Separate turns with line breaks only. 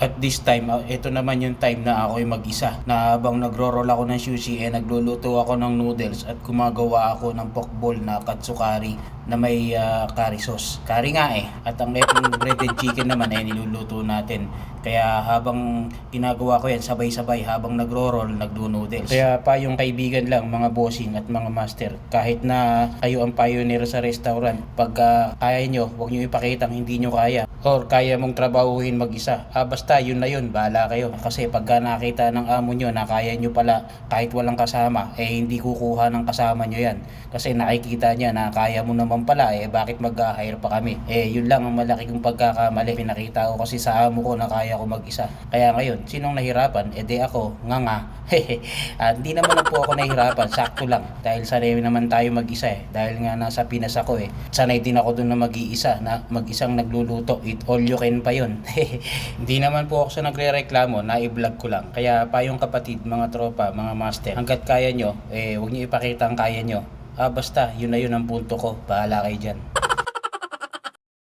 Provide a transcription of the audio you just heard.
At this time, ito naman yung time na ako'y mag-isa. Na habang nagro-roll ako ng sushi, nagluluto ako ng noodles at gumagawa ako ng pokball na katsukari na may curry sauce. Curry nga eh. At ang itong breaded chicken naman niluluto natin. Kaya habang ginagawa ko yan, sabay-sabay habang nagro-roll, nagdo-noodles. Kaya pa yung kaibigan lang, mga bossing at mga master, kahit na kayo ang pioneer sa restaurant, pag kaya nyo, huwag nyo ipakitang hindi nyo kaya or kaya mong trabahuhin mag-isa. Basta yun na yun, bahala kayo. Kasi pagka nakita ng amo nyo na kaya nyo pala kahit walang kasama, hindi kukuha ng kasama nyo yan. Kasi nakikita niya na kaya mo naman pala, bakit mag-hire pa kami? Yun lang ang malaki kong pagkakamali. Pinakita ko kasi sa amo ko na kaya ko mag-isa. Kaya ngayon, sinong nahirapan? Di ako, nga. Hindi naman po ako nahirapan, sakto lang. Dahil sanay naman tayo mag-isa Dahil nga nasa Pinas ako Sanay din ako dun na mag-iisa, na mag-isang nagluluto. Eat all you can pa yun. Hindi naman po ako sa nagre-reklamo, na i-vlog ko lang. Kaya pa yung kapatid, mga tropa, mga master, hanggat kaya nyo, huwag nyo ipakita ang kaya nyo. Basta, yun na yun ang punto ko. Bahala kayo dyan.